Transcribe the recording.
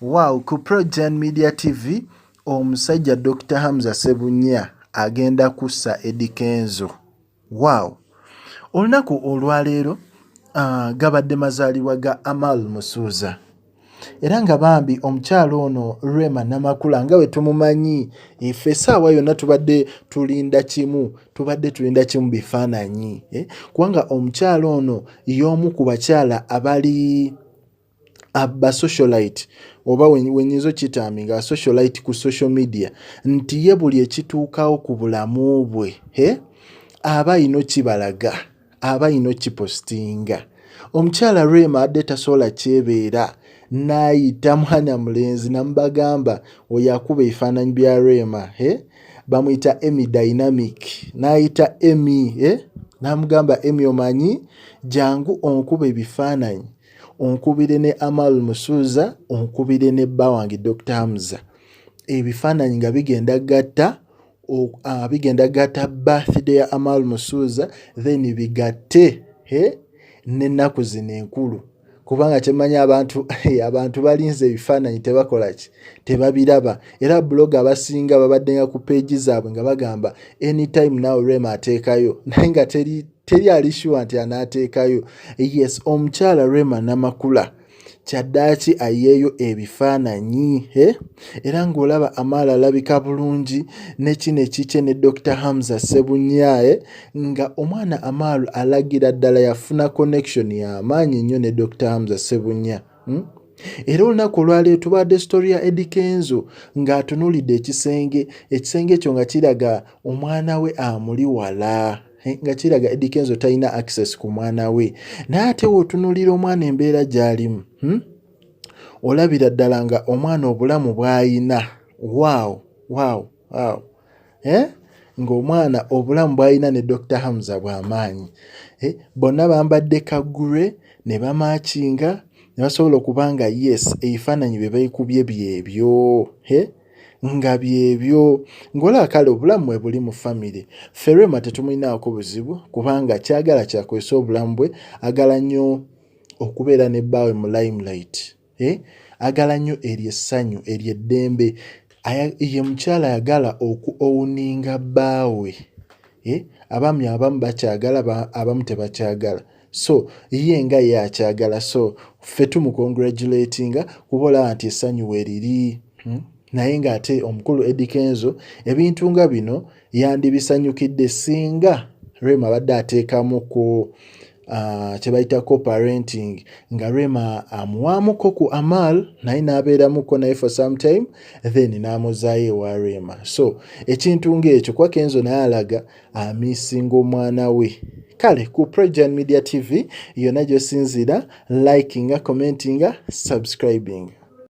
Wow, ku Progen Media TV omusajja Dr. Hamza Ssebunya agenda kussa Eddy Kenzo. Wow. Olunaku olwaleero gabadde mazaalibwa ga Amal Musuuza. Era nga bambi omukyala ono Rema Namakula nga bwe tumumanyi ffe essaawa yonna tubadde tulinda kimu bifaananyi. Kubanga omukyala ono y'omu ku bakyala abali aba socialite oba wenyinza okiyita socialite ku social media nti ye buli ekituukawo ku bulamu bwe aba alina kibalaga, aba alina kipostinga. Omukyala Rema adde tasobola kyebeera n'ayita mwana mulenzi namubagamba oyo akuba ebifaananyi bya Rema bamuyita Emmy Dynamic n'ayita Emmy n'amugamba Emmy omanyi jangu onkuba ebifaananyi onkubire ne Amal Musuuza onkubire ne bba wange Dr. Hamza ebifaananyi nga bigenda gatta birthday ya Amal Musuuza then bigatte n'ennaku zino enkulu kubanga kyemmanyi abantu balinze ebifaananyi tebabiraba era blog abasinga babaddenga ku peegi zaabwe nga bagamba anytime now Rema ateekayo naye nga teri ali sure nti anaateekayo. Yes, omukyala Rema Namakula kyaddaaki ayeeyo ebifaananyi era ng'olaba Amal alabika bulungi ne kino ekikye ne Dr. Hamza Ssebunya nga omwana Amal alagira ddala yafuna connection y'amaanyi ennyo ne Dr. Hamza Ssebunya. Era olunaku olwaleero tubadde story ya Eddy Kenzo ng'atunuulidde ekisenge ekyo nga kiraga omwana we amuli wala nga kiraga Eddy Kenzo talina access ku mwana we naye ate w'otunuulira omwana embeera gy'alimu olabira ddala nga omwana obulamu bw'ayina ng'omwana obulamu bw'ayina ne Dr. Hamza bw'amaanyi. Bonna bambadde kaggule ne bamaakinga ne basobola okuba nga yes ebifaananyi bye beekubye byebyo nga byebyo ng'olaba kale obulamu bwe buli mu famire. Ffe Rema tetumulinaako buzibu kubanga kyagala kyakozesa obulamu bwe agala nnyo okubeera ne bbaawe mu limelight. Agala nnyo eryo essanyu eryo eddembe ye mukyala ayagala okuowuninga bbaawe. Abaami abamu bakyagala abamu tebakyagala so ye nga ye akyagala so ffe tumukongratulatinga kuba olaba nti essanyu weeriri. Naye ng'ate omukulu Eddy Kenzo ebintu nga bino yandibisanyukidde singa Rema abadde ateekamuko kye bayita co-parenting nga Rema amuwaamuko ku Amal naye n'abeeramuko naye for some time then n'amuzaayo ewa Rema. So ekintu ng'ekyo kuba Kenzo naye alaga amiisinga omwana we. Kale ku Progen Media TV yonna gy'osinzira likinga, commentinga, subscribing.